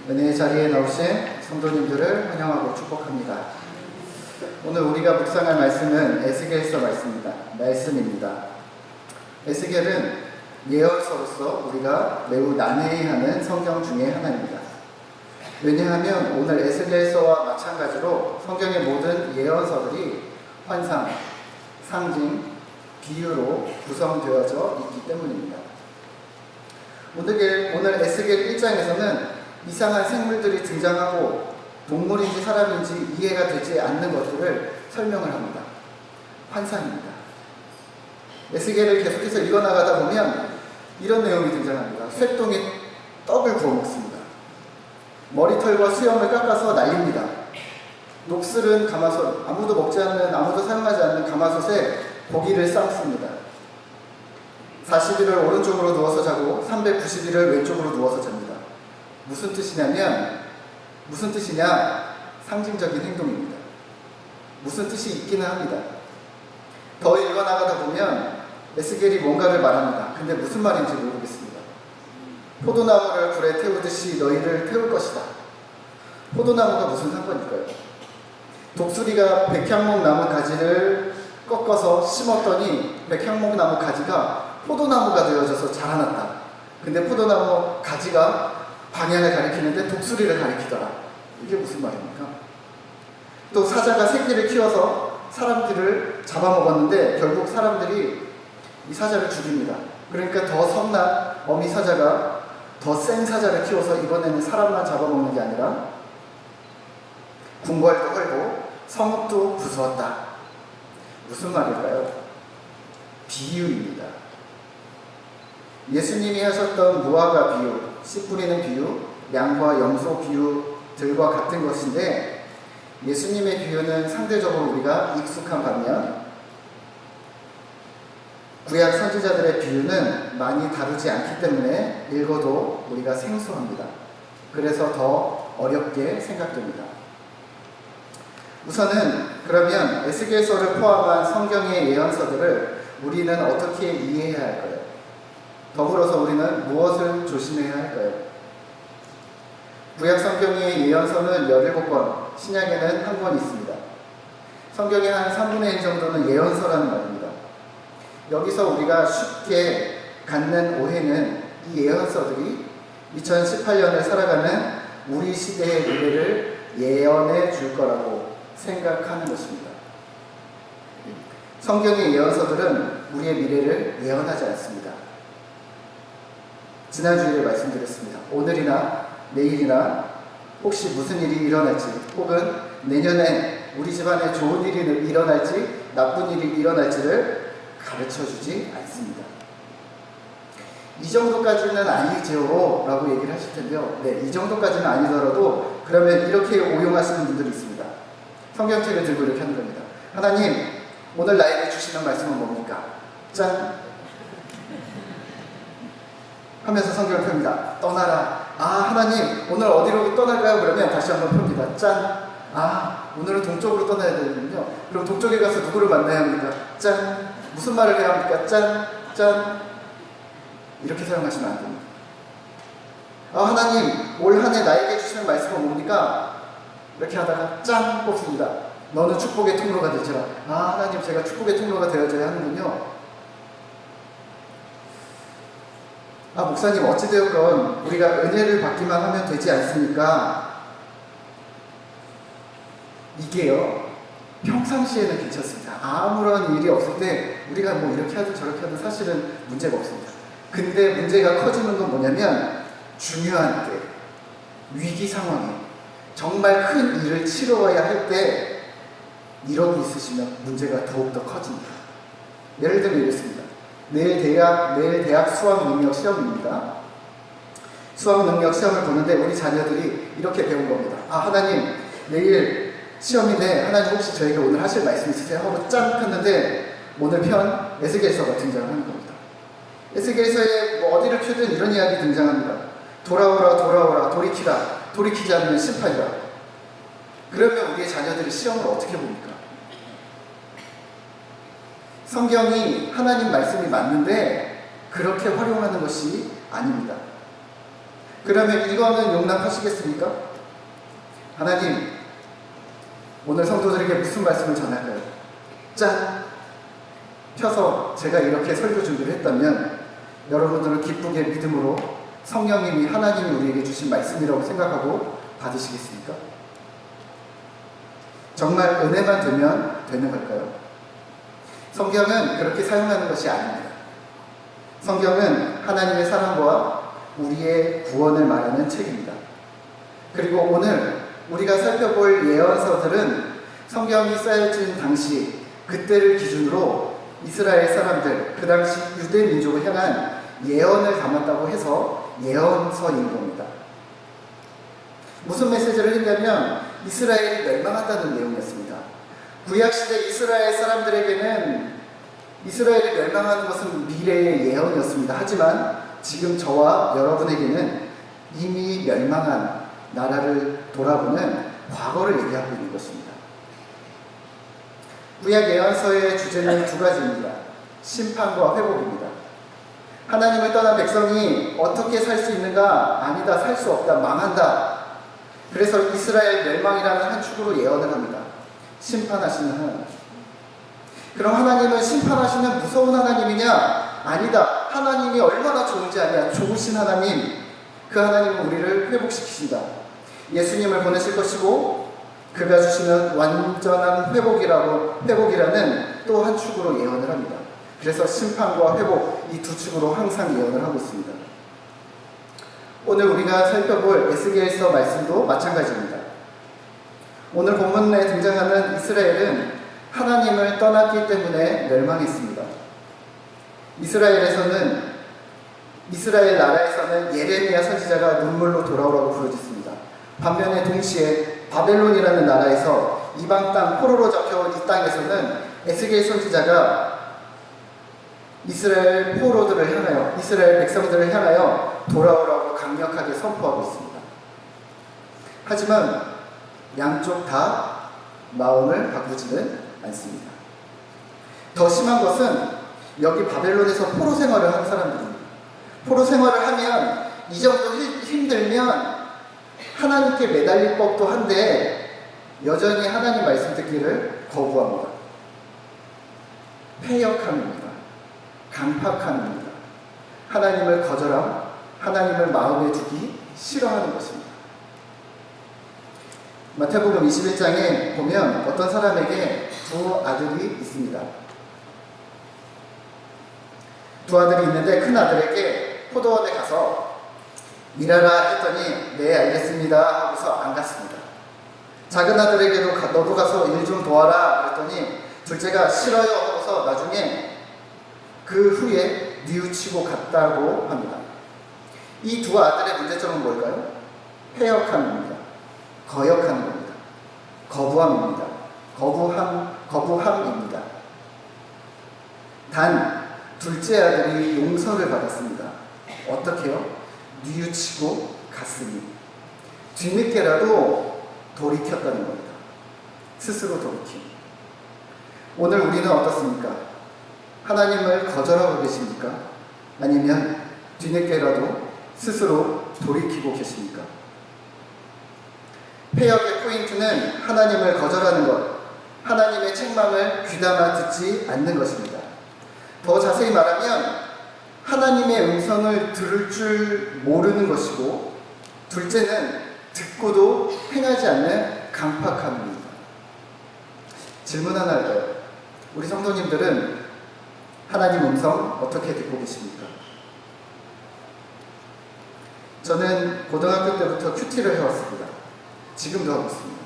은혜의 자리에 나오신 성도님들을 환영하고 축복합니다. 오늘 우리가 묵상할 말씀은 에스겔서 말씀입니다. 에스겔은 예언서로서 우리가 매우 난해해하는 성경 중에 하나입니다. 왜냐하면 오늘 에스겔서와 마찬가지로 성경의 모든 예언서들이 환상, 상징, 비유로 구성되어져 있기 때문입니다. 오늘 에스겔 1장에서는 이상한 생물들이 등장하고 동물인지 사람인지 이해가 되지 않는 것들을 설명을 합니다. 환상입니다. 에스겔을 계속해서 읽어나가다 보면 이런 내용이 등장합니다. 쇠똥에 떡을 구워 먹습니다. 머리털과 수염을 깎아서 날립니다. 녹슬은 가마솥, 아무도 사용하지 않는 가마솥에 고기를 삶습니다. 40일을 오른쪽으로 누워서 자고 390일을 왼쪽으로 누워서 잡니다. 무슨 뜻이냐? 상징적인 행동입니다. 무슨 뜻이 있기는 합니다. 더 읽어나가다 보면 에스겔이 뭔가를 말합니다. 근데 무슨 말인지 모르겠습니다. 포도나무를 불에 태우듯이 너희를 태울 것이다. 포도나무가 무슨 상관일까요? 독수리가 백향목 나무 가지를 꺾어서 심었더니 백향목 나무 가지가 포도나무가 되어져서 자라났다. 근데 포도나무 가지가 방향을 가리키는데 독수리를 가리키더라. 이게 무슨 말입니까? 또 사자가 새끼를 키워서 사람들을 잡아먹었는데 결국 사람들이 이 사자를 죽입니다. 그러니까 더 성난 어미 사자가 더 센 사자를 키워서 이번에는 사람만 잡아먹는 게 아니라 궁궐도 헐고 성읍도 부수었다. 무슨 말일까요? 비유입니다. 예수님이 하셨던 무화과 비유, 씨 뿌리는 비유, 양과 염소 비유들과 같은 것인데 예수님의 비유는 상대적으로 우리가 익숙한 반면 구약 선지자들의 비유는 많이 다루지 않기 때문에 읽어도 우리가 생소합니다. 그래서 더 어렵게 생각됩니다. 우선은 그러면 에스겔서를 포함한 성경의 예언서들을 우리는 어떻게 이해해야 할까요? 더불어서 우리는 무엇을 조심해야 할까요? 구약 성경의 예언서는 17권, 신약에는 1권 있습니다. 성경의 한 3분의 1 정도는 예언서라는 말입니다. 여기서 우리가 쉽게 갖는 오해는 이 예언서들이 2018년을 살아가는 우리 시대의 미래를 예언해 줄 거라고 생각하는 것입니다. 성경의 예언서들은 우리의 미래를 예언하지 않습니다. 지난주에 말씀드렸습니다. 오늘이나 내일이나 혹시 무슨 일이 일어날지 혹은 내년에 우리 집안에 좋은 일이 일어날지 나쁜 일이 일어날지를 가르쳐주지 않습니다. 이 정도까지는 아니죠 라고 얘기를 하실 텐데요. 네, 이 정도까지는 아니더라도 그러면 이렇게 오용하시는 분들이 있습니다. 성경책을 들고 이렇게 하는 겁니다. 하나님, 오늘 나에게 주시는 말씀은 뭡니까? 짠! 하면서 성경을 펴니다. 떠나라. 아, 하나님, 오늘 어디로 떠날까요? 그러면 다시 한번 펴니다. 짠! 아, 오늘은 동쪽으로 떠나야 되는군요. 그럼 동쪽에 가서 누구를 만나야 합니까? 짠! 무슨 말을 해야 합니까? 짠! 짠! 이렇게 사용하시면 안 됩니다. 아, 하나님, 올 한 해 나에게 주시는 말씀은 뭡니까? 이렇게 하다가 짠! 뽑습니다. 너는 축복의 통로가 되리라. 아, 하나님, 제가 축복의 통로가 되어져야 하는군요. 아, 목사님, 어찌되었건 우리가 은혜를 받기만 하면 되지 않습니까? 이게요, 평상시에는 괜찮습니다. 아무런 일이 없을 때 우리가 뭐 이렇게 하든 저렇게 하든 사실은 문제가 없습니다. 근데 문제가 커지는 건 뭐냐면 중요한 때, 위기 상황에 정말 큰 일을 치러야 할 때 이러고 있으시면 문제가 더욱더 커집니다. 예를 들면 이렇습니다. 내일 대학 수학 능력 시험입니다. 수학 능력 시험을 보는데 우리 자녀들이 이렇게 배운 겁니다. 아, 하나님, 내일 시험인데 하나님 혹시 저에게 오늘 하실 말씀 있으세요? 하고 짠 폈는데 오늘 편 에스겔서가 등장하는 겁니다. 에스겔서에 뭐 어디를 펴든 이런 이야기 등장합니다. 돌아오라, 돌이키지 않으면 심판이라. 그러면 우리의 자녀들이 시험을 어떻게 봅니까? 성경이 하나님 말씀이 맞는데 그렇게 활용하는 것이 아닙니다. 그러면 이거는 용납하시겠습니까? 하나님, 오늘 성도들에게 무슨 말씀을 전할까요? 짠! 펴서 제가 이렇게 설교 준비를 했다면 여러분들은 기쁘게 믿음으로 성령님이 하나님이 우리에게 주신 말씀이라고 생각하고 받으시겠습니까? 정말 은혜만 되면 되는 걸까요? 성경은 그렇게 사용하는 것이 아닙니다. 성경은 하나님의 사랑과 우리의 구원을 말하는 책입니다. 그리고 오늘 우리가 살펴볼 예언서들은 성경이 쓰여진 당시 그때를 기준으로 이스라엘 사람들, 그 당시 유대 민족을 향한 예언을 담았다고 해서 예언서인 겁니다. 무슨 메시지를 했냐면 이스라엘이 멸망한다는 내용이었습니다. 구약시대 이스라엘 사람들에게는 이스라엘이 멸망하는 것은 미래의 예언이었습니다. 하지만 지금 저와 여러분에게는 이미 멸망한 나라를 돌아보는 과거를 얘기하고 있는 것입니다. 구약 예언서의 주제는 두 가지입니다. 심판과 회복입니다. 하나님을 떠난 백성이 어떻게 살 수 있는가? 아니다, 살 수 없다, 망한다. 그래서 이스라엘 멸망이라는 한 축으로 예언을 합니다. 심판하시는 하나님. 그럼 하나님은 심판하시는 무서운 하나님이냐? 아니다. 하나님이 얼마나 좋은지 아냐? 좋으신 하나님. 그 하나님은 우리를 회복시키신다. 예수님을 보내실 것이고 그가 주시는 완전한 회복이라는 또 한 축으로 예언을 합니다. 그래서 심판과 회복, 이 두 축으로 항상 예언을 하고 있습니다. 오늘 우리가 살펴볼 에스겔서 말씀도 마찬가지입니다. 오늘 본문에 등장하는 이스라엘은 하나님을 떠났기 때문에 멸망했습니다. 이스라엘 나라에서는 예레미야 선지자가 눈물로 돌아오라고 부르짖습니다. 반면에 동시에 바벨론이라는 나라에서 이방 땅 포로로 잡혀온 이 땅에서는 에스겔 선지자가 이스라엘 포로들을 향하여, 이스라엘 백성들을 향하여 돌아오라고 강력하게 선포하고 있습니다. 하지만 양쪽 다 마음을 바꾸지는 않습니다. 더 심한 것은 여기 바벨론에서 포로 생활을 하는 사람들입니다. 포로 생활을 하면 이 정도 힘들면 하나님께 매달릴 법도 한데 여전히 하나님 말씀 듣기를 거부합니다. 패역함입니다. 강팍함입니다. 하나님을 거절함, 하나님을 마음에 두기 싫어하는 것입니다. 마태복음 21장에 보면 어떤 사람에게 두 아들이 있습니다. 두 아들이 있는데 큰 아들에게 포도원에 가서 일하라 했더니 네 알겠습니다 하고서 안 갔습니다. 작은 아들에게도 너도 가서 일 좀 도와라 그랬더니 둘째가 싫어요 하고서 나중에 그 후에 뉘우치고 갔다고 합니다. 이 두 아들의 문제점은 뭘까요? 패역함입니다. 거역하는 겁니다. 거부함입니다. 거부함입니다. 단 둘째 아들이 용서를 받았습니다. 어떻게요? 뉘우치고 갔으니 뒤늦게라도 돌이켰다는 겁니다. 스스로 돌이킴. 오늘 우리는 어떻습니까? 하나님을 거절하고 계십니까? 아니면 뒤늦게라도 스스로 돌이키고 계십니까? 패역의 포인트는 하나님을 거절하는 것, 하나님의 책망을 귀담아 듣지 않는 것입니다. 더 자세히 말하면 하나님의 음성을 들을 줄 모르는 것이고, 둘째는 듣고도 행하지 않는 강팍함입니다. 질문 하나 할까요? 우리 성도님들은 하나님 음성 어떻게 듣고 계십니까? 저는 고등학교 때부터 큐티를 해왔습니다. 지금도 하고 있습니다.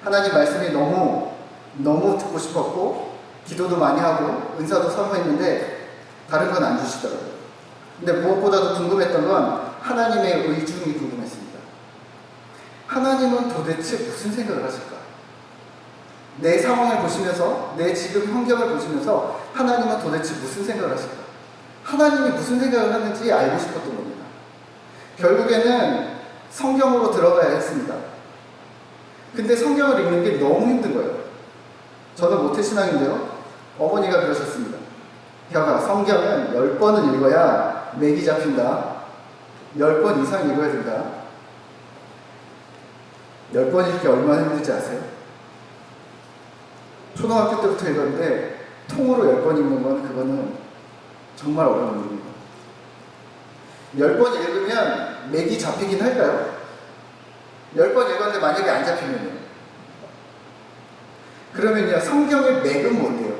하나님 말씀이 너무 듣고 싶었고 기도도 많이 하고 은사도 사모했는데 다른 건 안 주시더라고요. 근데 무엇보다도 궁금했던 건 하나님의 의중이 궁금했습니다. 하나님은 도대체 무슨 생각을 하실까? 내 상황을 보시면서, 내 지금 환경을 보시면서 하나님은 도대체 무슨 생각을 하실까? 하나님이 무슨 생각을 하는지 알고 싶었던 겁니다. 결국에는 성경으로 들어가야 했습니다. 근데 성경을 읽는 게 너무 힘든 거예요. 저는 모태신앙인데요. 어머니가 그러셨습니다. 혀가 성경은 10번은 읽어야 맥이 잡힌다. 10번 이상 읽어야 된다. 10번 읽기 얼마나 힘들지 아세요? 초등학교 때부터 읽었는데 통으로 10번 읽는 건 그거는 정말 어려운 일입니다. 10번 읽으면 맥이 잡히긴 할까요? 10번 읽었는데 만약에 안 잡히면요? 그러면요, 성경의 맥은 뭔데요?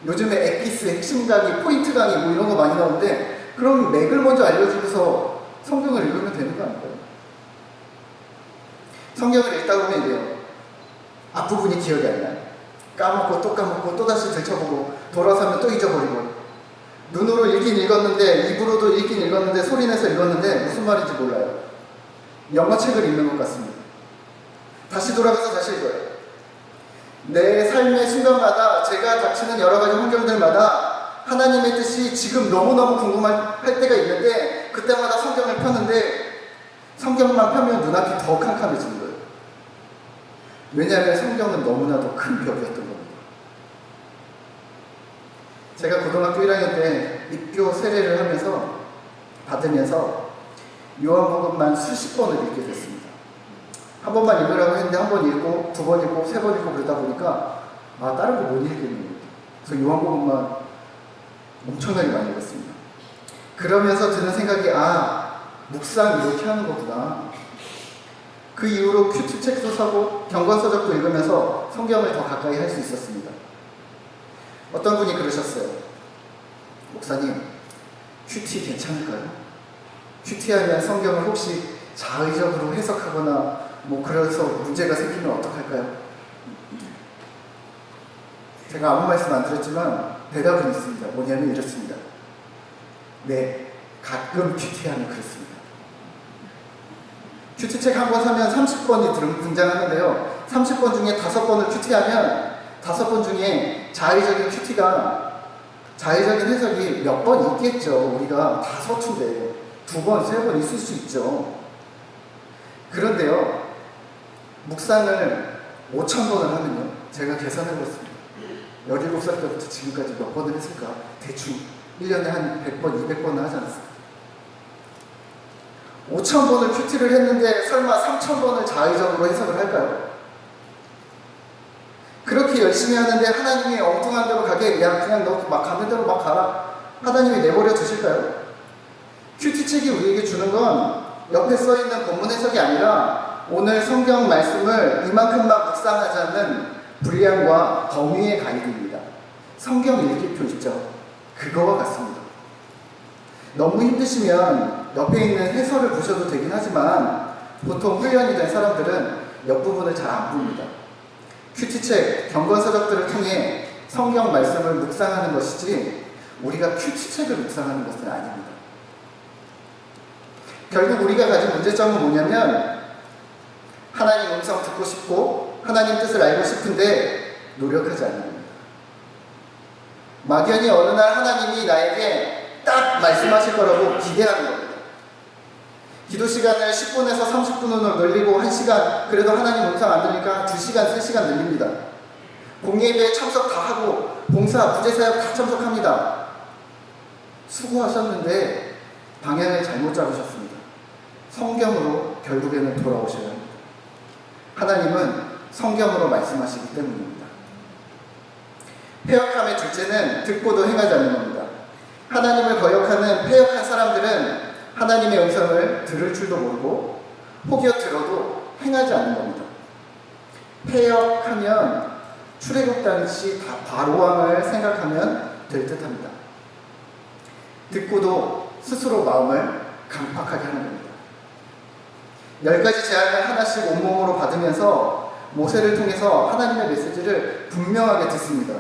요즘에 엑기스, 핵심 강의, 포인트 강의 뭐 이런 거 많이 나오는데 그럼 맥을 먼저 알려주고서 성경을 읽으면 되는 거 아닐까요? 성경을 읽다 보면 이래요. 앞부분이 기억이 안 나요. 까먹고 또 까먹고 또다시 들춰보고 돌아서면 또 잊어버리고 눈으로 읽긴 읽었는데 입으로도 읽긴 읽었는데 소리내서 읽었는데 무슨 말인지 몰라요. 영어책을 읽는 것 같습니다. 다시 돌아가서 다시 읽어요. 내 삶의 순간마다 제가 닥치는 여러 가지 환경들마다 하나님의 뜻이 지금 너무너무 궁금할 때가 있는데 그때마다 성경을 펴는데 성경만 펴면 눈앞이 더 캄캄해지는 거예요. 왜냐하면 성경은 너무나도 큰 벽이었던 겁니다. 제가 고등학교 1학년 때 입교 세례를 받으면서 요한복음만 수십 번을 읽게 됐습니다. 한 번만 읽으라고 했는데 한 번 읽고 두 번 읽고 세 번 읽고 그러다 보니까 다른 거 못 읽겠는 거예요. 그래서 요한복음만 엄청나게 많이 읽었습니다. 그러면서 드는 생각이 묵상 이렇게 하는 거구나. 그 이후로 큐티책도 사고 경건서적도 읽으면서 성경을 더 가까이 할 수 있었습니다. 어떤 분이 그러셨어요. 목사님, 큐티 괜찮을까요? 큐티하면 성경을 혹시 자의적으로 해석하거나 그래서 문제가 생기면 어떡할까요? 제가 아무 말씀 안 드렸지만 대답은 있습니다. 뭐냐면 이렇습니다. 네, 가끔 큐티하면 그렇습니다. 큐티책 한 권 사면 30번이 등장하는데요. 30번 중에 5번을 큐티하면 5번 중에 자의적인 해석이 몇 번 있겠죠. 우리가 다 서툰데 2번, 3번 있을 수 있죠. 그런데요, 묵상을 5,000번을 하면요, 제가 계산해봤습니다. 17살 때부터 지금까지 몇 번을 했을까? 대충 1년에 한 100번, 200번을 하지 않았습니까? 5,000번을 큐티를 했는데 설마 3,000번을 자의적으로 해석을 할까요? 그렇게 열심히 하는데 하나님이 엉뚱한 대로 가게 그냥 너 막 가는 대로 막 가라 하나님이 내버려 두실까요? 큐티책이 우리에게 주는 건 옆에 써있는 본문 해석이 아니라 오늘 성경 말씀을 이만큼만 묵상하자는 분량과 범위의 가이드입니다. 성경 읽기표 있죠? 그거와 같습니다. 너무 힘드시면 옆에 있는 해설을 보셔도 되긴 하지만 보통 훈련이 된 사람들은 옆부분을 잘 안 봅니다. 큐티책, 경건서적들을 통해 성경 말씀을 묵상하는 것이지 우리가 큐티책을 묵상하는 것은 아닙니다. 결국 우리가 가진 문제점은 뭐냐면 하나님 음성 듣고 싶고 하나님 뜻을 알고 싶은데 노력하지 않는 겁니다. 막연히 어느 날 하나님이 나에게 딱 말씀하실 거라고 기대하는 겁니다. 기도 시간을 10분에서 30분으로 늘리고 1시간, 그래도 하나님 음성 안 들으니까 2시간, 3시간 늘립니다. 공예배에 참석 다 하고 봉사, 부재사역 다 참석합니다. 수고하셨는데 방향을 잘못 잡으셨습니다. 성경으로 결국에는 돌아오셔야 합니다. 하나님은 성경으로 말씀하시기 때문입니다. 패역함의 둘째는 듣고도 행하지 않는 겁니다. 하나님을 거역하는 패역한 사람들은 하나님의 음성을 들을 줄도 모르고 혹여 들어도 행하지 않는 겁니다. 패역하면 출애굽 당시 다 바로왕을 생각하면 될 듯합니다. 듣고도 스스로 마음을 강팍하게 하는 겁니다. 10가지 제안을 하나씩 온몸으로 받으면서 모세를 통해서 하나님의 메시지를 분명하게 듣습니다.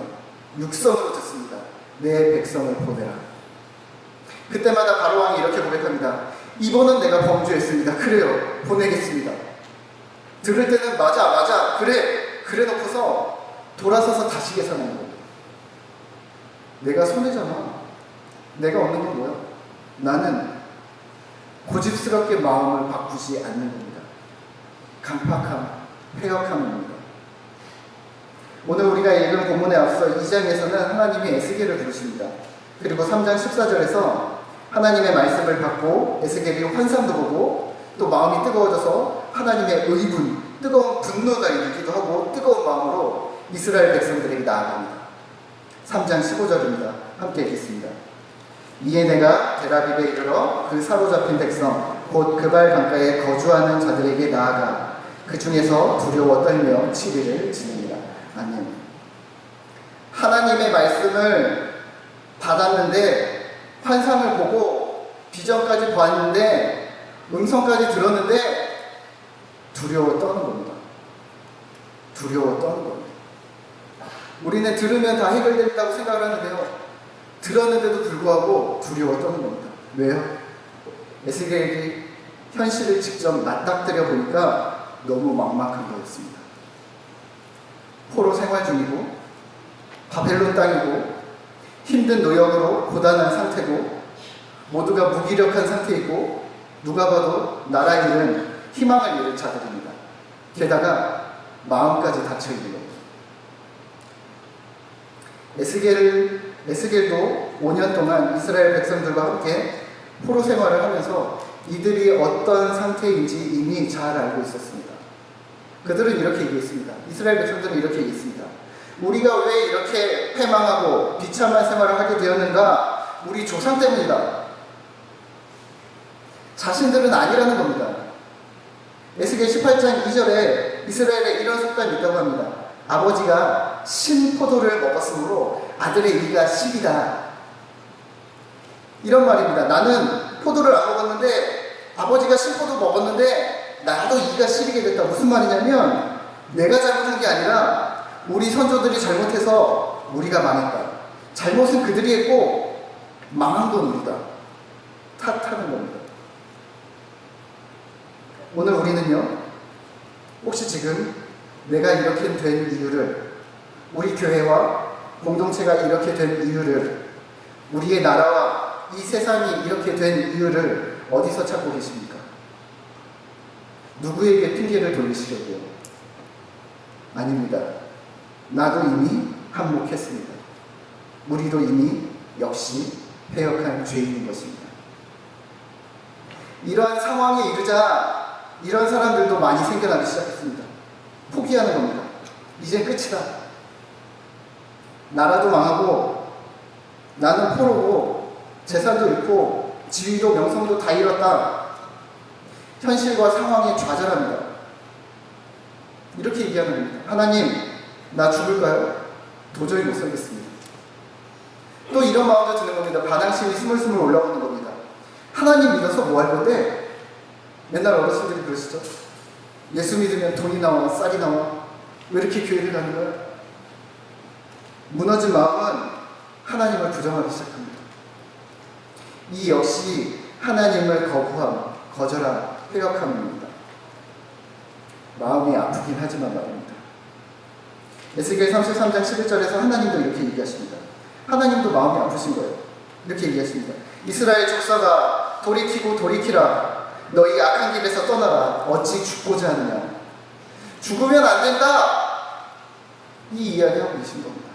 육성으로 듣습니다. 내 백성을 보내라. 그때마다 바로왕이 이렇게 고백합니다. 이번은 내가 범죄했습니다. 그래요. 보내겠습니다. 들을 때는 맞아 그래 놓고서 돌아서서 다시 계산하는 겁니다. 내가 손해잖아. 내가 얻는 건 뭐야? 나는 고집스럽게 마음을 바꾸지 않는 겁니다. 강팍함, 패역함입니다. 오늘 우리가 읽은 본문에 앞서 2장에서는 하나님이 에스겔을 부르십니다. 그리고 3장 14절에서 하나님의 말씀을 받고 에스겔이 환상도 보고 또 마음이 뜨거워져서 하나님의 의분, 뜨거운 분노가 일기도 하고 뜨거운 마음으로 이스라엘 백성들에게 나아갑니다. 3장 15절입니다. 함께 읽겠습니다. 이에 내가 델아비브에 이르러 그 사로잡힌 백성 곧 그발 강가에 거주하는 자들에게 나아가 그 중에서 두려워 떨며 7일을 지냅니다. 아멘. 하나님의 말씀을 받았는데 환상을 보고 비전까지 보았는데 음성까지 들었는데 두려워 떠는 겁니다. 두려워 떠는 겁니다. 우리는 들으면 다 해결된다고 생각을 하는데요. 들었는데도 불구하고 두려워 떠는 겁니다. 왜요? 에스겔이 현실을 직접 맞닥뜨려 보니까 너무 막막한 거였습니다. 포로 생활 중이고 바벨론 땅이고 힘든 노역으로 고단한 상태고 모두가 무기력한 상태이고 누가 봐도 나라 잃은 희망을 잃은 자들입니다. 게다가 마음까지 닫혀있는 겁니다. 에스겔도 5년 동안 이스라엘 백성들과 함께 포로 생활을 하면서 이들이 어떤 상태인지 이미 잘 알고 있었습니다. 그들은 이렇게 얘기했습니다. 이스라엘 백성들은 이렇게 얘기했습니다. 우리가 왜 이렇게 패망하고 비참한 생활을 하게 되었는가? 우리 조상 때문이다. 자신들은 아니라는 겁니다. 에스겔 18장 2절에 이스라엘에 이런 속담이 있다고 합니다. 아버지가 신포도를 먹었으므로 아들의 이가 시기다. 이런 말입니다. 나는 포도를 안 먹었는데 아버지가 신포도 먹었는데 나도 이가 시리게 됐다. 무슨 말이냐면 내가 잘못한 게 아니라 우리 선조들이 잘못해서 우리가 망했다. 잘못은 그들이 했고 망한 건 우리다. 탓하는 겁니다. 오늘 우리는요, 혹시 지금 내가 이렇게 된 이유를, 우리 교회와 공동체가 이렇게 된 이유를, 우리의 나라와 이 세상이 이렇게 된 이유를 어디서 찾고 계십니까? 누구에게 핑계를 돌리시려고요? 아닙니다. 나도 이미 한몫했습니다. 우리도 이미 역시 패역한 죄인인 것입니다. 이러한 상황에 이르자 이런 사람들도 많이 생겨나기 시작했습니다. 포기하는 겁니다. 이제 끝이다. 나라도 망하고 나는 포로고 재산도 잃고 지위도 명성도 다 잃었다. 현실과 상황에 좌절합니다. 이렇게 얘기하는 겁니다. 하나님, 나 죽을까요? 도저히 못 살겠습니다. 또 이런 마음도 드는 겁니다. 반항심이 스물스물 올라오는 겁니다. 하나님 믿어서 뭐 할 건데? 맨날 어르신들이 그러시죠? 예수 믿으면 돈이 나와, 쌀이 나와. 왜 이렇게 교회를 가는 거야? 무너진 마음은 하나님을 부정하기 시작합니다. 이 역시 하나님을 거부함, 거절함, 회역함입니다. 마음이 아프긴 하지만 말입니다. 에스겔 33장 11절에서 하나님도 이렇게 얘기하십니다. 하나님도 마음이 아프신 거예요. 이렇게 얘기하십니다. 이스라엘 족사가 돌이키라. 너희 악한 길에서 떠나라. 어찌 죽고자 하느냐. 죽으면 안 된다. 이 이야기하고 계신 겁니다.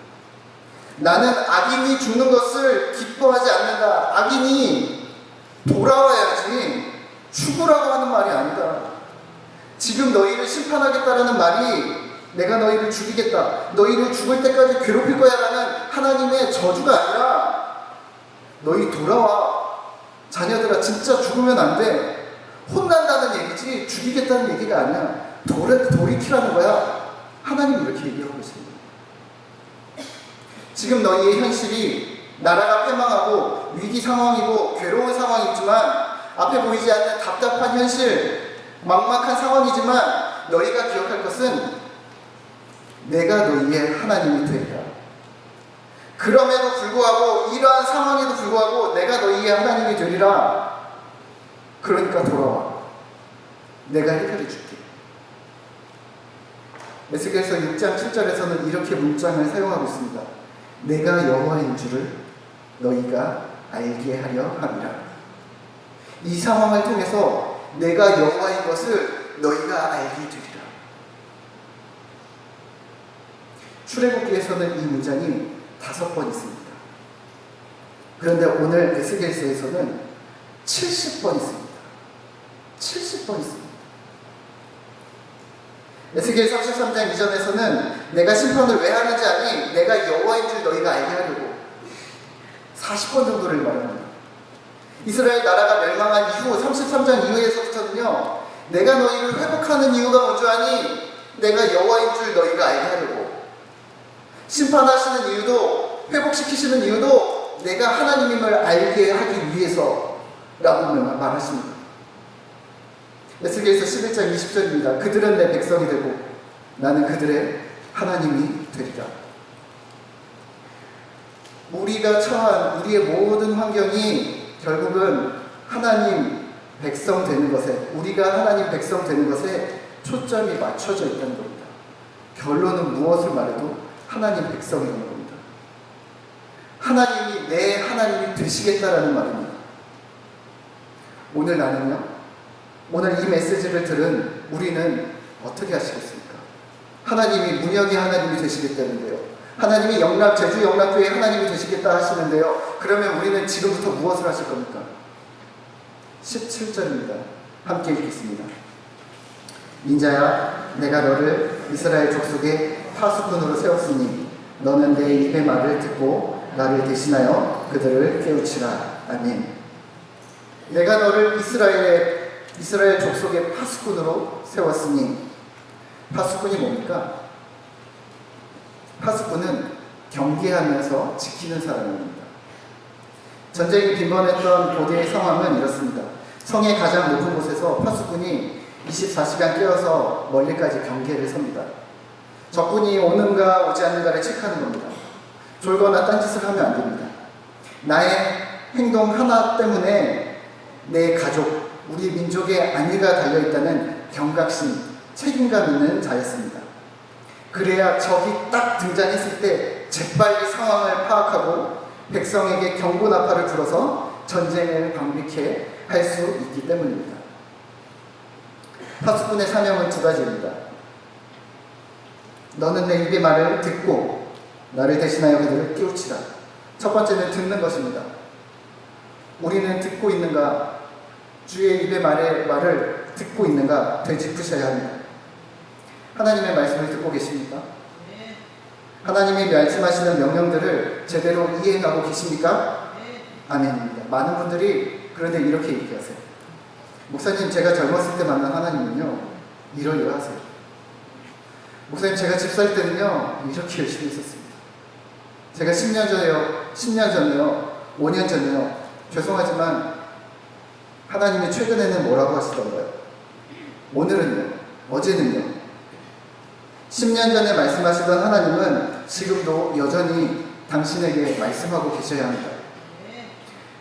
나는 악인이 죽는 것을 기뻐하지 않는다. 악인이 돌아와야지 죽으라고 하는 말이 아니다. 지금 너희를 심판하겠다라는 말이 내가 너희를 죽이겠다. 너희를 죽을 때까지 괴롭힐 거야 라는 하나님의 저주가 아니라 너희 돌아와. 자녀들아 진짜 죽으면 안 돼. 혼난다는 얘기지 죽이겠다는 얘기가 아니야. 돌이키라는 거야. 하나님이 이렇게 얘기하고 있습니다. 지금 너희의 현실이 나라가 패망하고 위기 상황이고 괴로운 상황이지만 앞에 보이지 않는 답답한 현실, 막막한 상황이지만 너희가 기억할 것은 내가 너희의 하나님이 되리라. 그럼에도 불구하고 이러한 상황에도 불구하고 내가 너희의 하나님이 되리라. 그러니까 돌아와. 내가 해결해 줄게. 에스겔서 6장 7절에서는 이렇게 문장을 사용하고 있습니다. 내가 여호와인 줄을 너희가 알게 하려 함이라. 이 상황을 통해서 내가 여호와인 것을 너희가 알게 되리라. 출애굽기에서는 이 문장이 5번 있습니다. 그런데 오늘 에스겔서에서는 70번 있습니다. 70번 있습니다. 에스겔 33장 이전에서는 내가 심판을 왜 하는지 아니? 내가 여호와인 줄 너희가 알게 하려고 40번 정도를 말합니다. 이스라엘 나라가 멸망한 이후 33장 이후에서부터는요, 내가 너희를 회복하는 이유가 뭔지 아니? 내가 여호와인 줄 너희가 알게 하려고. 심판하시는 이유도, 회복시키시는 이유도 내가 하나님임을 알게 하기 위해서라고 말하십니다. 에스겔서 11장 20절입니다. 그들은 내 백성이 되고 나는 그들의 하나님이 되리라. 우리가 처한 우리의 모든 환경이 결국은 하나님 백성 되는 것에, 우리가 하나님 백성 되는 것에 초점이 맞춰져 있다는 겁니다. 결론은 무엇을 말해도 하나님 백성이라는 겁니다. 하나님이 내 하나님이 되시겠다라는 말입니다. 오늘 나는요, 오늘 이 메시지를 들은 우리는 어떻게 하시겠습니까? 하나님이 문혁의 하나님이 되시겠다는데요. 하나님이 제주 영락교회의 하나님이 되시겠다 하시는데요. 그러면 우리는 지금부터 무엇을 하실 겁니까? 17절입니다. 함께 읽겠습니다. 인자야, 내가 너를 이스라엘 족속의 파수꾼으로 세웠으니 너는 내 입의 말을 듣고 나를 대신하여 그들을 깨우치라. 아멘. 내가 너를 이스라엘 족속의 파수꾼으로 세웠으니, 파수꾼이 뭡니까? 파수꾼은 경계하면서 지키는 사람입니다. 전쟁이 빈번했던 고대의 상황은 이렇습니다. 성의 가장 높은 곳에서 파수꾼이 24시간 깨어서 멀리까지 경계를 섭니다. 적군이 오는가 오지 않는가를 체크하는 겁니다. 졸거나 딴짓을 하면 안 됩니다. 나의 행동 하나 때문에 내 가족, 우리 민족의 안위가 달려있다는 경각심, 책임감 있는 자였습니다. 그래야 적이 딱 등장했을 때 재빨리 상황을 파악하고 백성에게 경고나팔을 불어서 전쟁을 방비케 할 수 있기 때문입니다. 파수꾼의 사명은 두 가지입니다. 너는 내 입의 말을 듣고 나를 대신하여 그들을 깨우치라. 첫 번째는 듣는 것입니다. 우리는 듣고 있는가? 주의 입의 말을 듣고 있는가? 되짚으셔야 합니다. 하나님의 말씀을 듣고 계십니까? 하나님이 말씀하시는 명령들을 제대로 이행하고 계십니까? 아멘입니다. 많은 분들이 그런데 이렇게 얘기하세요. 목사님, 제가 젊었을 때 만난 하나님은요, 이러하세요. 목사님, 제가 집 살 때는요, 이렇게 열심히 했었습니다. 제가 10년 전에요, 5년 전에요, 죄송하지만 하나님이 최근에는 뭐라고 하시던가요? 오늘은요, 어제는요. 10년 전에 말씀하시던 하나님은 지금도 여전히 당신에게 말씀하고 계셔야 합니다.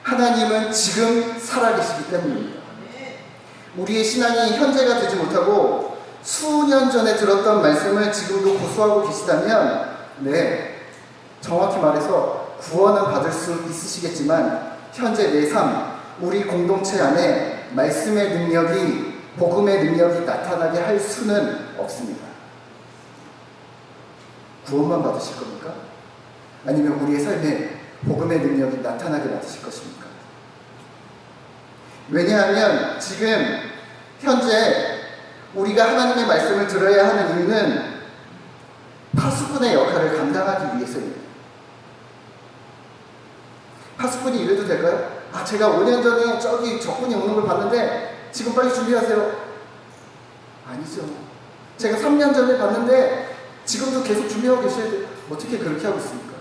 하나님은 지금 살아계시기 때문입니다. 우리의 신앙이 현재가 되지 못하고 수년 전에 들었던 말씀을 지금도 고수하고 계시다면, 네, 정확히 말해서 구원은 받을 수 있으시겠지만 현재 내 삶, 우리 공동체 안에 말씀의 능력이, 복음의 능력이 나타나게 할 수는 없습니다. 구원만 받으실 겁니까? 아니면 우리의 삶에 복음의 능력이 나타나게 받으실 것입니까? 왜냐하면 지금 현재 우리가 하나님의 말씀을 들어야 하는 이유는 파수꾼의 역할을 감당하기 위해서입니다. 파수꾼이 이래도 될까요? 제가 5년 전에 저기 적군이 오는 걸 봤는데 지금 빨리 준비하세요. 아니죠. 제가 3년 전에 봤는데 지금도 계속 준비하고 계셔야 돼요. 어떻게 그렇게 하고 있습니까?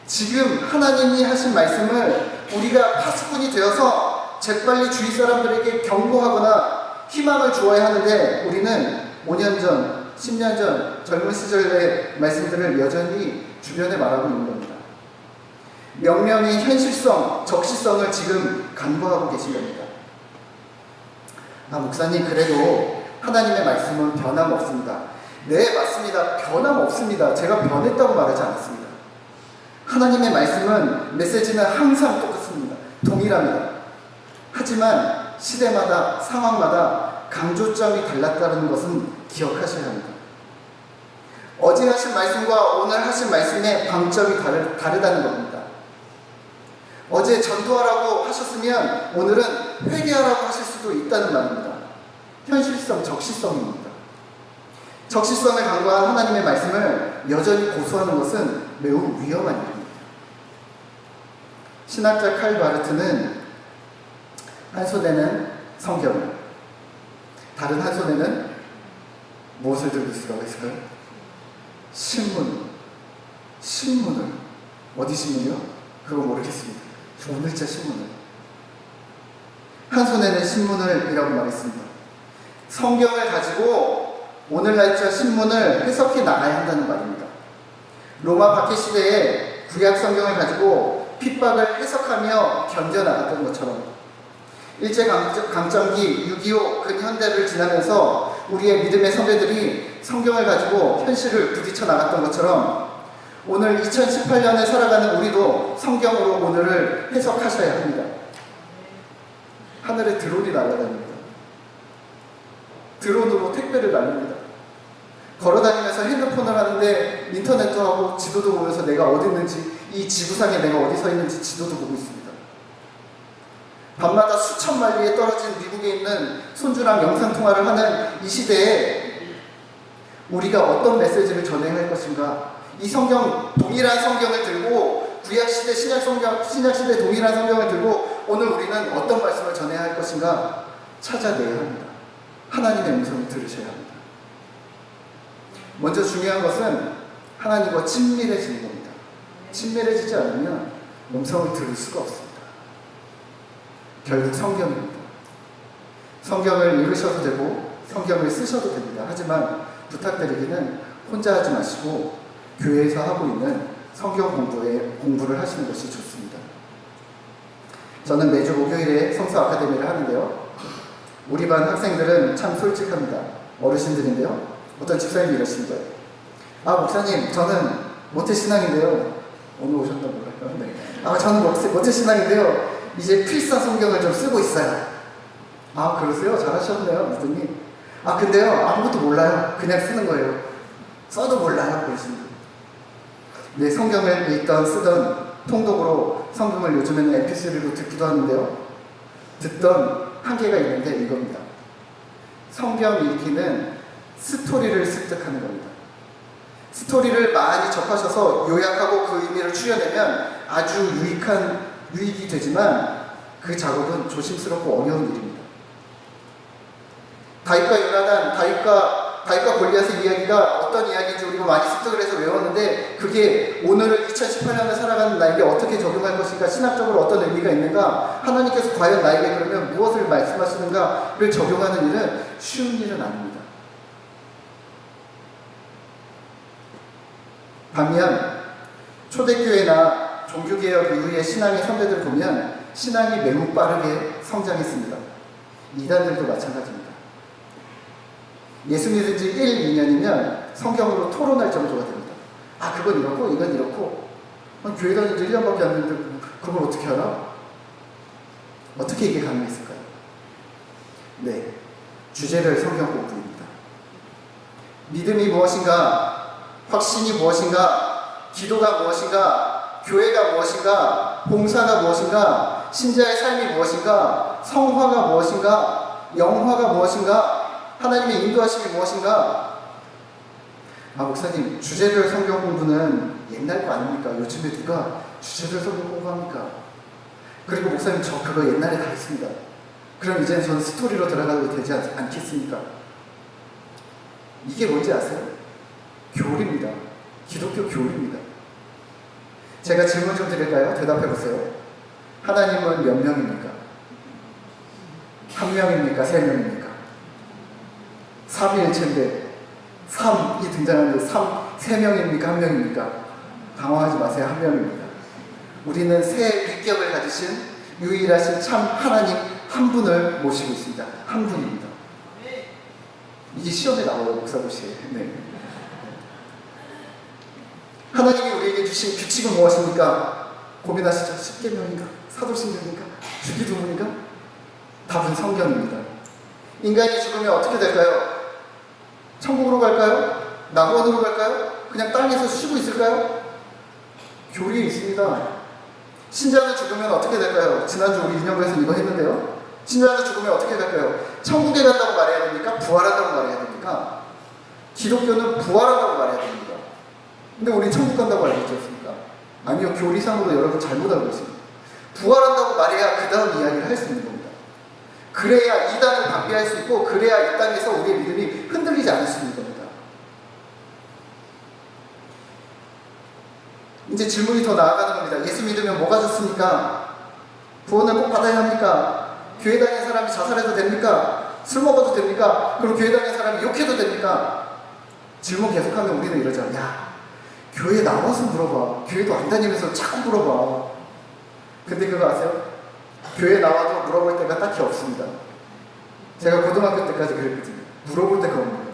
지금 하나님이 하신 말씀을 우리가 파수꾼이 되어서 재빨리 주위 사람들에게 경고하거나 희망을 주어야 하는데, 우리는 5년 전, 10년 전 젊은 시절의 말씀들을 여전히 주변에 말하고 있는 겁니다. 명령의 현실성, 적시성을 지금 간과하고 계신 겁니다. 목사님, 그래도 하나님의 말씀은 변함없습니다. 네, 맞습니다. 변함없습니다. 제가 변했다고 말하지 않았습니다. 하나님의 말씀은, 메시지는 항상 똑같습니다. 동일합니다. 하지만 시대마다, 상황마다 강조점이 달랐다는 것은 기억하셔야 합니다. 어제 하신 말씀과 오늘 하신 말씀의 방점이 다르다는 겁니다. 어제 전도하라고 하셨으면 오늘은 회개하라고 하실 수도 있다는 말입니다. 현실성, 적시성입니다. 적시성을 강조한 하나님의 말씀을 여전히 고수하는 것은 매우 위험한 일입니다. 신학자 칼 바르트는 한 손에는 성경을, 다른 한 손에는 무엇을 들고 있으라고 했을까요? 신문을. 어디 신문이요? 그거 모르겠습니다. 오늘자 신문을. 한 손에는 신문을 이라고 말했습니다. 성경을 가지고 오늘날짜 신문을 해석해 나가야 한다는 말입니다. 로마 박해 시대에 구약 성경을 가지고 핍박을 해석하며 견뎌나갔던 것처럼 일제강점기 6.25 근현대를 지나면서 우리의 믿음의 선배들이 성경을 가지고 현실을 부딪혀 나갔던 것처럼 오늘 2018년에 살아가는 우리도 성경으로 오늘을 해석하셔야 합니다. 하늘에 드론이 날아다닙니다. 드론으로 택배를 날립니다. 걸어다니면서 핸드폰을 하는데 인터넷도 하고 지도도 보면서 내가 어디 있는지, 이 지구상에 내가 어디 서 있는지 지도도 보고 있습니다. 밤마다 수천 마리에 떨어진 미국에 있는 손주랑 영상통화를 하는 이 시대에 우리가 어떤 메시지를 전해야 할 것인가, 이 성경, 동일한 성경을 들고 구약시대, 신약시대 동일한 성경을 들고 오늘 우리는 어떤 말씀을 전해야 할 것인가 찾아내야 합니다. 하나님의 음성을 들으셔야 합니다. 먼저 중요한 것은 하나님과 친밀해지는 겁니다. 친밀해지지 않으면 음성을 들을 수가 없습니다. 결국 성경입니다. 성경을 읽으셔도 되고 성경을 쓰셔도 됩니다. 하지만 부탁드리기는 혼자 하지 마시고 교회에서 하고 있는 성경 공부를 하시는 것이 좋습니다. 저는 매주 목요일에 성서 아카데미를 하는데요. 우리 반 학생들은 참 솔직합니다. 어르신들인데요. 어떤 집사님이 이러시는 거예요. 아, 목사님, 저는 모태신앙인데요. 오늘 오셨나 몰라요. 네. 저는 모태신앙인데요. 이제 필사 성경을 좀 쓰고 있어요. 아, 그러세요? 잘하셨네요. 그랬더니 근데요, 아무것도 몰라요. 그냥 쓰는 거예요. 써도 몰라요. 그러시는 거예요. 네, 성경을 읽던 쓰던 통독으로 성경을 요즘에는 mp3로 듣기도 하는데요. 듣던 한계가 있는데 이겁니다. 성경 읽기는 스토리를 습득하는 겁니다. 스토리를 많이 접하셔서 요약하고 그 의미를 추려내면 아주 유익이 되지만 그 작업은 조심스럽고 어려운 일입니다. 다윗과 요나단, 다윗과 골리앗의 이야기가 어떤 이야기인지 우리가 많이 습득을 해서 외웠는데 그게 오늘을 2018년을 살아가는 나에게 어떻게 적용할 것인가, 신학적으로 어떤 의미가 있는가, 하나님께서 과연 나에게 그러면 무엇을 말씀하시는가를 적용하는 일은 쉬운 일은 아닙니다. 반면 초대교회나 종교개혁 이후의 신앙의 선배들 보면 신앙이 매우 빠르게 성장했습니다. 이단들도 마찬가지입니다. 예수 믿은 지 1, 2년이면 성경으로 토론할 정도가 됩니다. 그건 이렇고 이건 이렇고 교회 다닌 지 1년밖에 안 됐는데 그걸 어떻게 알아? 어떻게 이게 가능했을까요? 네, 주제를 성경 공부입니다. 믿음이 무엇인가, 확신이 무엇인가, 기도가 무엇인가, 교회가 무엇인가, 봉사가 무엇인가, 신자의 삶이 무엇인가, 성화가 무엇인가, 영화가 무엇인가, 하나님의 인도하심이 무엇인가. 목사님, 주제별 성경 공부는 옛날 거 아닙니까? 요즘에 누가 주제별 성경 공부합니까? 그리고 목사님, 저 그거 옛날에 다 했습니다. 그럼 이제는 저는 스토리로 들어가도 되지 않겠습니까? 이게 뭔지 아세요? 교리입니다. 기독교 교리입니다. 제가 질문 좀 드릴까요? 대답해 보세요. 하나님은 몇 명입니까? 한 명입니까? 세 명입니까? 삼위일체인데 3이 등장하는데 3, 3명입니까? 한 명입니까? 당황하지 마세요. 한 명입니다. 우리는 새 위격을 가지신 유일하신 참 하나님 한 분을 모시고 있습니다. 한 분입니다. 이게 시험에 나와요. 목사고시에. 네. 하나님이 우리에게 주신 규칙은 무엇입니까? 고민하시죠. 10계명인가? 사도신경인가? 주기도문인가? 답은 성경입니다. 인간이 죽으면 어떻게 될까요? 천국으로 갈까요? 낙원으로 갈까요? 그냥 땅에서 쉬고 있을까요? 교리에 있습니다. 신자는 죽으면 어떻게 될까요? 지난주 우리 인형부에서 이거 했는데요. 신자는 죽으면 어떻게 될까요? 천국에 간다고 말해야 됩니까? 부활한다고 말해야 됩니까? 기독교는 부활한다고 말해야 됩니다. 근데 우리 천국 간다고 알고 있지 않습니까? 아니요, 교리상으로 여러분 잘못 알고 있습니다. 부활한다고 말해야 그 다음 이야기를 할 수 있는 겁니다. 그래야 이단을 방비할 수 있고, 그래야 이 땅에서 우리의 믿음이 흔들리지 않을 수 있는 겁니다. 이제 질문이 더 나아가는 겁니다. 예수 믿으면 뭐가 좋습니까? 구원을 꼭 받아야 합니까? 교회 다니는 사람이 자살해도 됩니까? 술 먹어도 됩니까? 그럼 교회 다니는 사람이 욕해도 됩니까? 질문 계속하면 우리는 이러죠. 야, 교회 나와서 물어봐. 교회도 안 다니면서 자꾸 물어봐. 근데 그거 아세요? 교회 나와도 물어볼 때가 딱히 없습니다. 제가 고등학교 때까지 그랬거든요. 물어볼 데가 없는 거예요.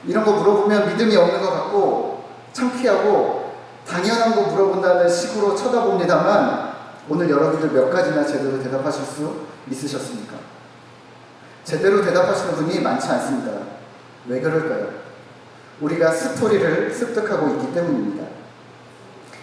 이런 거 물어보면 믿음이 없는 것 같고 창피하고 당연한 거 물어본다는 식으로 쳐다봅니다만, 오늘 여러분들 몇 가지나 제대로 대답하실 수 있으셨습니까? 제대로 대답하시는 분이 많지 않습니다. 왜 그럴까요? 우리가 스토리를 습득하고 있기 때문입니다.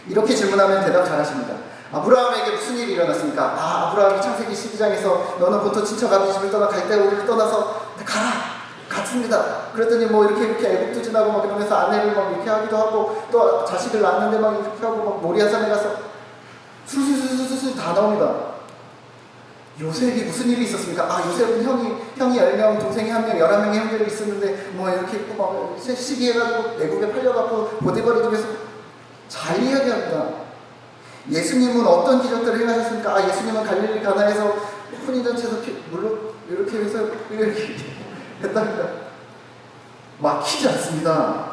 이렇게 질문하면 대답 잘하십니다. 아브라함에게 무슨 일이 일어났습니까? 아브라함이 창세기 12장에서 너는 본토 친척 아비 집을 떠나 갈대아우를 떠나서 가라! 같습니다. 그랬더니 뭐 이렇게 애국도 지나고 막 그러면서 아내를 막 이렇게 하기도 하고, 또 자식을 낳는데 막 이렇게 하고 막 모리아산에 가서 술술술술술 다 나옵니다. 요셉이 무슨 일이 있었습니까? 요셉은 형이 10명, 동생이 1명, 11명의 형제를 있었는데 뭐 이렇게 있고 막 시기해가지고 외국에 팔려갖고 보디바리 집에서 잘 이야기합니다. 예수님은 어떤 기적들을 행하셨습니까? 예수님은 갈릴리 가나에서 혼인잔치에서 물로 이렇게 해서 이렇게 했답니다. 막히지 않습니다.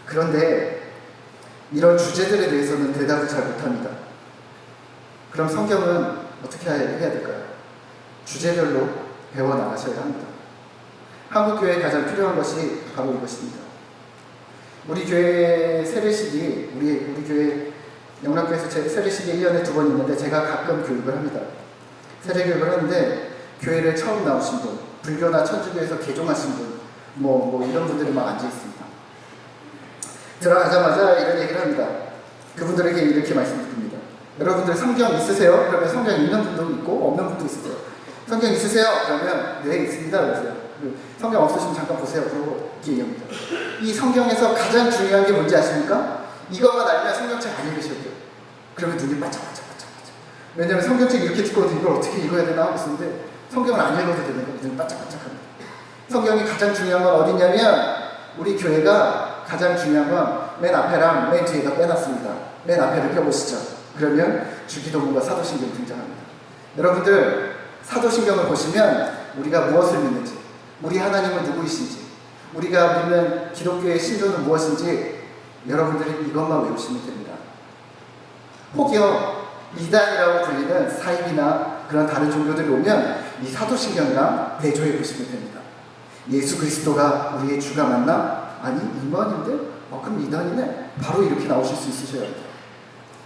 그런데 이런 주제들에 대해서는 대답을 잘 못합니다. 그럼 성경은 어떻게 해야 될까요? 주제별로 배워나가셔야 합니다. 한국교회에 가장 필요한 것이 바로 이것입니다. 우리 교회 세례식이, 우리 교회 영락교회에서 세례식이 1년에 2번 있는데 제가 가끔 교육을 합니다. 세례교육을 하는데 교회를 처음 나오신 분, 불교나 천주교에서 개종하신 분, 뭐 이런 분들이 막 앉아 있습니다. 들어가자마자 이런 얘기를 합니다. 그분들에게 이렇게 말씀드립니다. 여러분들 성경 있으세요? 그러면 성경 있는 분도 있고 없는 분도 있으세요. 성경 있으세요? 그러면 네, 있습니다. 그러세요. 성경 없으시면 잠깐 보세요. 그러고 이렇게 얘기합니다. 이 성경에서 가장 중요한 게 뭔지 아십니까? 이것만 알면 성경책 안 읽으셔도 돼요. 그러면 눈이 반짝반짝. 왜냐면 성경책 이렇게 듣거든 이걸 어떻게 읽어야 되나 하고 있었는데 성경을 안 읽어도 되는 거예요. 눈이 반짝반짝합니다. 성경이 가장 중요한 건 어디냐면, 우리 교회가 가장 중요한 건 맨 앞에랑 맨 뒤에다 빼놨습니다. 맨 앞에를 펴보시죠. 그러면 주기도문과 사도신경이 등장합니다. 여러분들 사도신경을 보시면 우리가 무엇을 믿는지, 우리 하나님은 누구이신지, 우리가 믿는 기독교의 신조는 무엇인지 여러분들이 이것만 외우시면 됩니다. 혹여 이단이라고 불리는 사입이나 그런 다른 종교들이 오면 이 사도신경이랑 대조해 보시면 됩니다. 예수 그리스도가 우리의 주가 맞나? 아니, 이만인데? 그럼 이단이네? 바로 이렇게 나오실 수 있으셔야 돼요.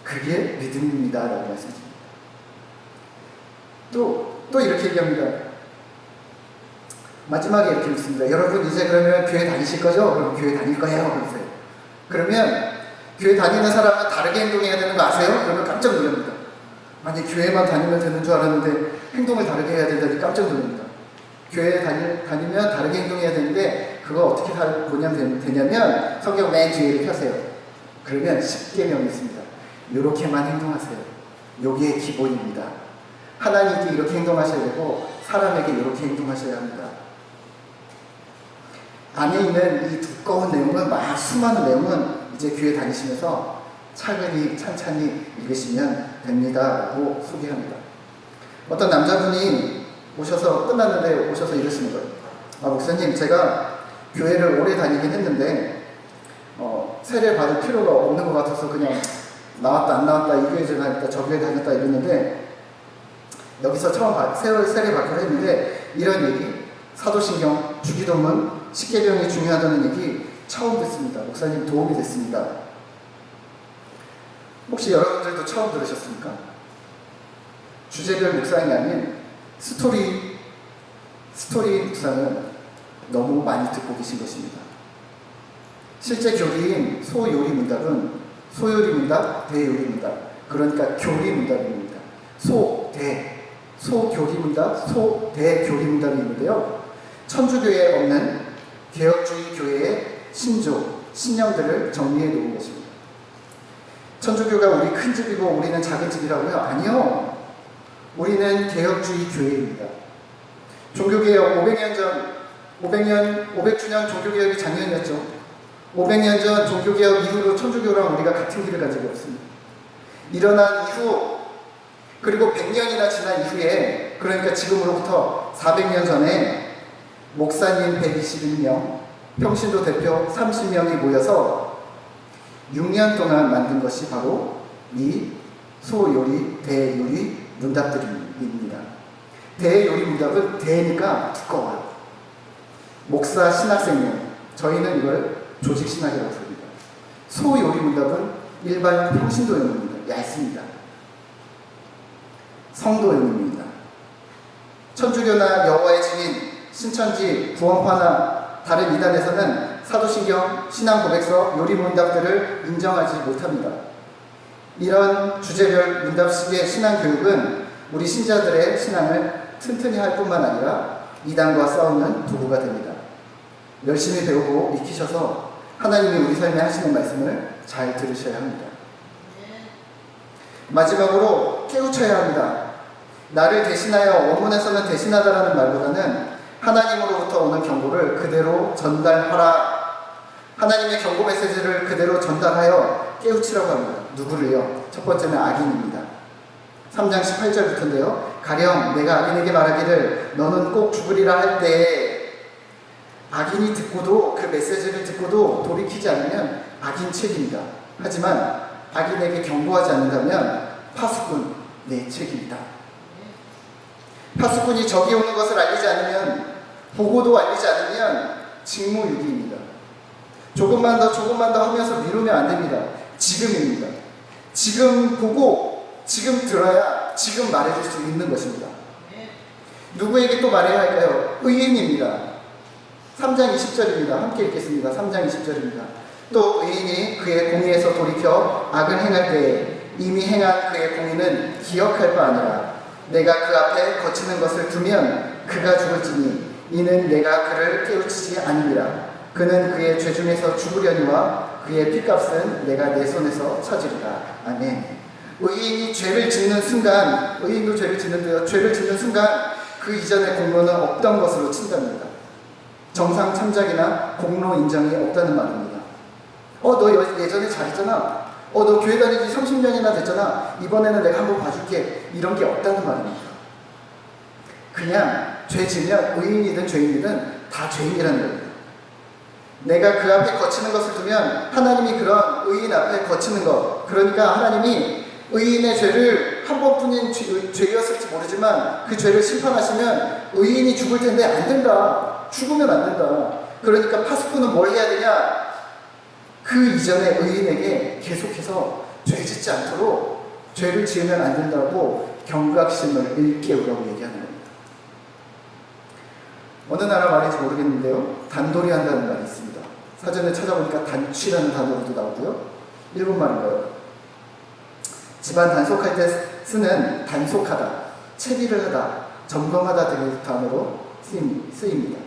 그게 믿음입니다 라고 말씀드립니다. 또 이렇게 얘기합니다. 마지막에 이렇게 묻습니다. 여러분 이제 그러면 교회 다니실 거죠? 그럼 교회 다닐 거예요. 그러세요. 그러면 교회 다니는 사람은 다르게 행동해야 되는 거 아세요? 그러면 깜짝 놀랍니다. 아니, 교회만 다니면 되는 줄 알았는데 행동을 다르게 해야 된다니 깜짝 놀랍니다. 교회 다니면 다르게 행동해야 되는데 그거 어떻게 되냐면 성경 맨 뒤에를 펴세요. 그러면 10계명이 있습니다. 이렇게만 행동하세요. 요게 기본입니다. 하나님께 이렇게 행동하셔야 되고 사람에게 이렇게 행동하셔야 합니다. 안에 있는 이 두꺼운 내용은, 수많은 내용은 이제 교회 다니시면서 찬찬히 읽으시면 됩니다 라고 소개합니다. 어떤 남자분이 끝났는데 오셔서 이러시는 거예요. 목사님, 제가 교회를 오래 다니긴 했는데 세례 받을 필요가 없는 것 같아서 그냥 나왔다 안 나왔다, 이 교회 다녔다 저 교회 다녔다 이랬는데 여기서 처음 세례 받기로 했는데 이런 얘기, 사도신경, 주기도문, 십계명이 중요하다는 얘기 처음 듣습니다. 목사님 도움이 됐습니다. 혹시 여러분들도 처음 들으셨습니까? 주제별 묵상이 아닌 스토리 묵상은 너무 많이 듣고 계신 것입니다. 실제 교리인 소요리문답은 소요리문답, 대요리문답, 그러니까 교리문답입니다. 소교리문답, 소대교리문답이 있는데요. 천주교에 없는 개혁주의 교회의 신조, 신령들을 정리해 놓은 것입니다. 천주교가 우리 큰 집이고 우리는 작은 집이라고요? 아니요. 우리는 개혁주의 교회입니다. 종교개혁 500주년 종교개혁이 작년이었죠. 500년 전 종교개혁 이후로 천주교랑 우리가 같은 길을 간 적이 없습니다. 일어난 이후, 그리고 100년이나 지난 이후에, 그러니까 지금으로부터 400년 전에 목사님 121명, 평신도 대표 30명이 모여서 6년 동안 만든 것이 바로 이 소요리, 대요리 문답들입니다. 대요리 문답은 대니까 두꺼워요. 목사 신학생명, 저희는 이걸 조직신학이라고 부릅니다. 소요리 문답은 일반 평신도용입니다. 얇습니다. 성도용입니다. 천주교나 여호와의 증인, 신천지, 구원파나 다른 이단에서는 사도신경, 신앙고백서, 요리문답들을 인정하지 못합니다. 이런 주제별 문답식의 신앙교육은 우리 신자들의 신앙을 튼튼히 할 뿐만 아니라 이단과 싸우는 도구가 됩니다. 열심히 배우고 익히셔서 하나님이 우리 삶에 하시는 말씀을 잘 들으셔야 합니다. 마지막으로 깨우쳐야 합니다. 나를 대신하여, 원문에서는 대신하다라는 말보다는 하나님으로부터 오는 경고를 그대로 전달하라. 하나님의 경고 메시지를 그대로 전달하여 깨우치라고 합니다. 누구를요? 첫 번째는 악인입니다. 3장 18절부터인데요. 가령 내가 악인에게 말하기를 너는 꼭 죽으리라 할 때에 악인이 듣고도, 그 메시지를 듣고도 돌이키지 않으면 악인 책임이다. 하지만 악인에게 경고하지 않는다면 파수꾼 내 책임이다. 파수꾼이 적이 오는 것을 알리지 않으면, 보고도 알리지 않으면 직무유기입니다. 조금만 더 하면서 미루면 안 됩니다. 지금입니다. 지금 보고 지금 들어야 지금 말해줄 수 있는 것입니다. 누구에게 또 말해야 할까요? 의인입니다. 3장 20절입니다. 함께 읽겠습니다. 3장 20절입니다. 또 의인이 그의 공의에서 돌이켜 악을 행할 때에 이미 행한 그의 공의는 기억할 바 아니라 내가 그 앞에 거치는 것을 두면 그가 죽을지니 이는 내가 그를 깨우치지 않으리라. 그는 그의 죄 중에서 죽으려니와 그의 핏값은 내가 내 손에서 찾으리라. 아멘. 의인이 죄를 짓는 순간, 의인도 죄를 짓는데요. 죄를 짓는 순간 그 이전의 공로는 없던 것으로 친답니다. 정상 참작이나 공로 인정이 없다는 말입니다. 너 예전에 잘했잖아. 너 교회 다니지 30년이나 됐잖아. 이번에는 내가 한번 봐줄게. 이런 게 없다는 말입니다. 그냥 죄 지면 의인이든 죄인이든 다 죄인이라는 겁니다. 내가 그 앞에 거치는 것을 두면 하나님이 그런 의인 앞에 거치는 것, 그러니까 하나님이 의인의 죄를 한 번뿐인 죄였을지 모르지만 그 죄를 심판하시면 의인이 죽을 텐데 안 된다. 죽으면 안 된다. 그러니까 파수꾼은 뭘 해야 되냐? 그 이전에 의인에게 계속해서 죄 짓지 않도록, 죄를 지으면 안 된다고 경각심을 일깨우라고 얘기하는 겁니다. 어느 나라 말인지 모르겠는데요. 단돌이 한다는 말이 있습니다. 사전에 찾아보니까 단취라는 단어로도 나오고요. 일본 말인가요? 집안 단속할 때 쓰는 단속하다, 체비를 하다, 점검하다 등의 단어로 쓰입니다.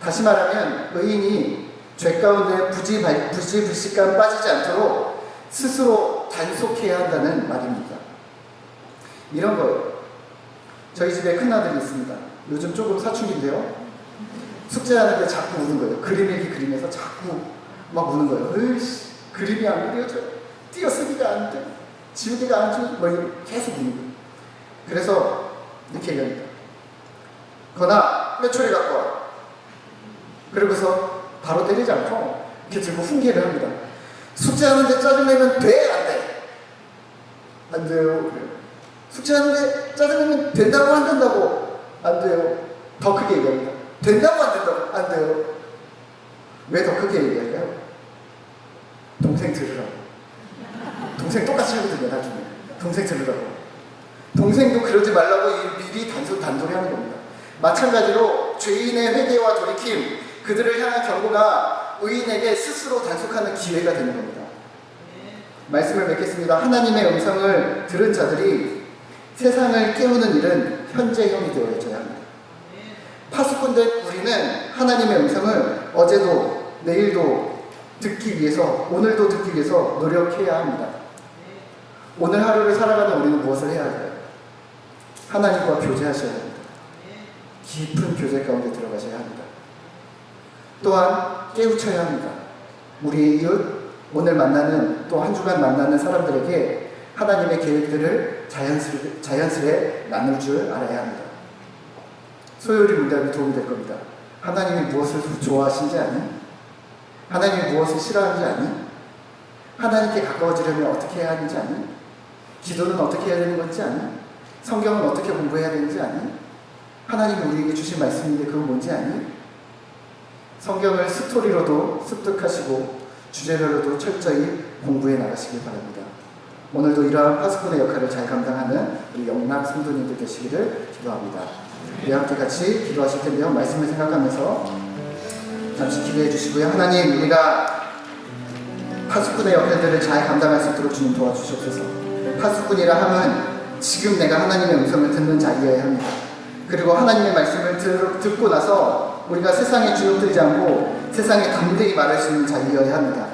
다시 말하면 의인이 죄 가운데 부지불식감 빠지지 않도록 스스로 단속해야 한다는 말입니다. 이런 거예요. 저희 집에 큰아들이 있습니다. 요즘 조금 사춘기인데요. 숙제하는데 자꾸 우는 거예요. 그림 일기 그리면서 자꾸 막 우는 거예요. 으이씨, 그림이 안 그려져. 띄어쓰기가 안 돼. 지우개가 안 지워져. 뭐 계속 우는 거예요. 그래서 이렇게 얘기합니다. 건아, 회초리 갖고 와. 그러고서 바로 때리지 않고 이렇게 들고 훈계를 합니다. 숙제하는데 짜증내면 돼? 안 돼? 안 돼요. 그래요. 숙제하는데 짜증내면 된다고 안 된다고? 안 돼요. 더 크게 얘기합니다. 된다고 안 된다고? 안 돼요. 왜 더 크게 얘기할까요? 동생 들으라고. 동생 똑같이 하거든요, 나중에. 동생 들으라고. 동생도 그러지 말라고 미리 단돌이 하는 겁니다. 마찬가지로 죄인의 회개와 돌이킴, 그들을 향한 경고가 의인에게 스스로 단속하는 기회가 되는 겁니다. 말씀을 맺겠습니다. 하나님의 음성을 들은 자들이 세상을 깨우는 일은 현재형이 되어져야 합니다. 파수꾼된 우리는 하나님의 음성을 어제도 내일도 듣기 위해서, 오늘도 듣기 위해서 노력해야 합니다. 오늘 하루를 살아가는 우리는 무엇을 해야 할까요? 하나님과 교제하셔야 합니다. 깊은 교제 가운데 들어가셔야 합니다. 또한 깨우쳐야 합니다. 우리의 이웃, 오늘 만나는 또 한 주간 만나는 사람들에게 하나님의 계획들을 자연스레 나눌 줄 알아야 합니다. 소요리 문답이 도움이 될 겁니다. 하나님이 무엇을 좋아하시는지 아니? 하나님이 무엇을 싫어하는지 아니? 하나님께 가까워지려면 어떻게 해야 하는지 아니? 기도는 어떻게 해야 되는 건지 아니? 성경은 어떻게 공부해야 되는지 아니? 하나님이 우리에게 주신 말씀인데 그건 뭔지 아니? 성경을 스토리로도 습득하시고 주제별로도 철저히 공부해 나가시길 바랍니다. 오늘도 이러한 파수꾼의 역할을 잘 감당하는 우리 영락 성도님들 되시기를 기도합니다. 우리 함께 같이 기도하실 텐데요. 말씀을 생각하면서 잠시 기도해 주시고요. 하나님, 우리가 파수꾼의 역할들을 잘 감당할 수 있도록 주님 도와주시옵소서. 파수꾼이라 함은 지금 내가 하나님의 음성을 듣는 자이어야 합니다. 그리고 하나님의 말씀을 듣고 나서 우리가 세상에 주눅들지 않고 세상에 담대히 말할 수 있는 자이어야 합니다.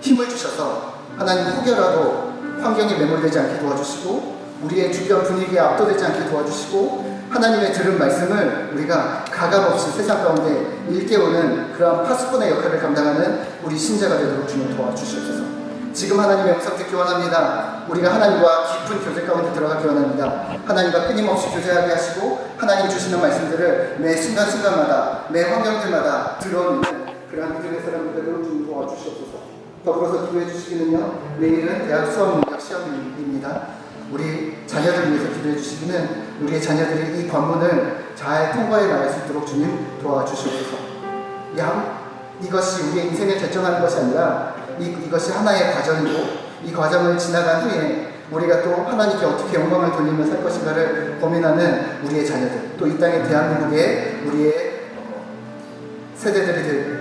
힘을 주셔서 하나님 혹여라도 환경에 매몰되지 않게 도와주시고 우리의 주변 분위기에 압도되지 않게 도와주시고 하나님의 들은 말씀을 우리가 가감없이 세상 가운데 일깨우는 그러한 파수꾼의 역할을 감당하는 우리 신자가 되도록 주님 도와주시옵소서. 지금 하나님의 음성 듣기 원합니다. 우리가 하나님과 깊은 교제 가운데 들어가기 원합니다. 하나님과 끊임없이 교제하게 하시고 하나님 주시는 말씀들을 매 순간순간마다 매 환경들마다 들어오는 그러한 믿음의 사람들 되도록 주님 도와주시옵소서. 더불어서 기도해 주시기는요, 내일은 대학 수학 능력 시험입니다. 우리 자녀들 위해서 기도해 주시기는 우리의 자녀들이 이 관문을 잘 통과해 나갈 수 있도록 주님 도와주시옵소서. 이것이 우리의 인생을 결정하는 것이 아니라 이것이 하나의 과정이고 이 과정을 지나간 후에 우리가 또 하나님께 어떻게 영광을 돌리며 살 것인가를 고민하는 우리의 자녀들, 또 이 땅의 대한민국의 우리의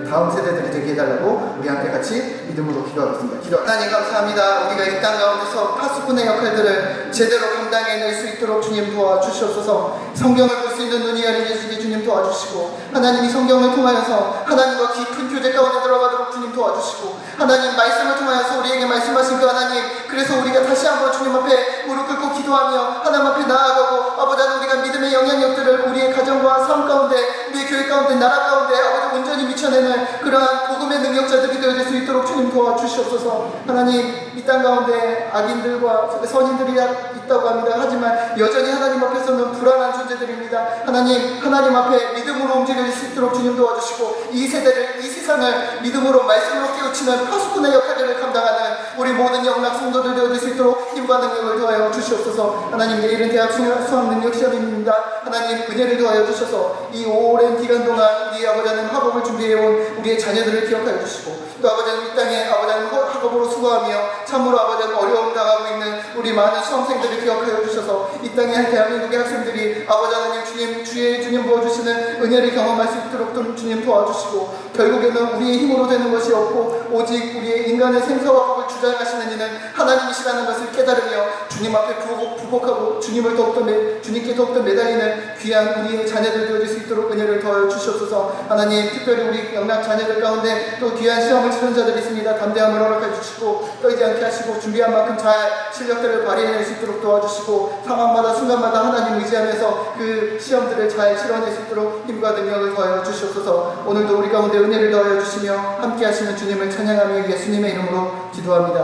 다음 세대들이 되게 해달라고 우리 함께 같이 믿음으로 기도하겠습니다. 기도. 하나님 감사합니다. 우리가 이 땅 가운데서 파수꾼의 역할들을 제대로 감당해낼 수 있도록 주님 도와주시옵소서. 성경을 볼 수 있는 눈이 열리게 주님 도와주시고 하나님이 성경을 통하여서 하나님과 깊은 교제 가운데 들어가도록 주님 도와주시고 하나님 말씀을 통하여서 우리에게 말씀하신 그 하나님, 그래서 우리가 다시 한번 주님 앞에 무릎 꿇고 기도하며 하나님 앞에 나아가고 아버지, 우리가 믿음의 영향력들을 우리의 가정과 삶 가운데, 우리의 교회 가운데, 나라 가운데 아버지 온전히 미쳐내는 그러한 복음의 능력자들이 되어질 수 있도록 주님 도와주시옵소서. 하나님, 이 땅 가운데 악인들과 선인들이 있다고 합니다. 하지만 여전히 하나님 앞에서는 불안한 존재들입니다. 하나님 앞에 믿음으로 움직일 수 있도록 주님 도와주시고 이 세대를, 이 세상을 믿음으로 말씀으로 깨우치는 파수꾼의 역할을 감당하는 우리 모든 영락 성도들 되어질 수 있도록 힘과 능력을 더하여 주시옵소서. 하나님, 내일은 대학 수학 능력 시험입니다. 하나님, 은혜를 더하여 주셔서 이 오랜 기간 동안 우리 아버지 하나님 학업을 준비해온 우리의 자녀들을 기억하여 주시고 또 아버지 하나님 이 땅에 아버지 하나님 학업으로 수고하며 참으로 아버지 하나님 어려움 당하고 있는 우리 많은 수험생들을 기억하여 주셔서 이 땅에 대한민국의 학생들이 아버지 하나님 주님 부어주시는 은혜를 경험할 수 있도록 주님 도와주시고 결국에는 우리의 힘으로 되는 것이 없고 오직 우리의 인간의 생사와 복을 주장하시는 이는 하나님이시라는 것을 깨달으며 주님 앞에 부복하고 주님께 더욱더 매달리는 귀한 우리의 자녀들 되어질 수 있도록 은혜를 더하여 주시옵소서. 하나님, 특별히 우리 영락 자녀들 가운데 또 귀한 시험을 치른 자들이 있습니다. 담대함을 허락해 주시고 떨지 않게 하시고 준비한 만큼 잘 실력들을 발휘해낼 수 있도록 도와주시고 상황마다 순간마다 하나님 의지하면서 그 시험들을 잘 치러낼 수 있도록 힘과 능력을 더하여 주시옵소서. 오늘도 우리 가운데 은혜를 더하여 주시며 함께 하시는 주님을 찬양하며 예수님의 이름으로 기도합니다.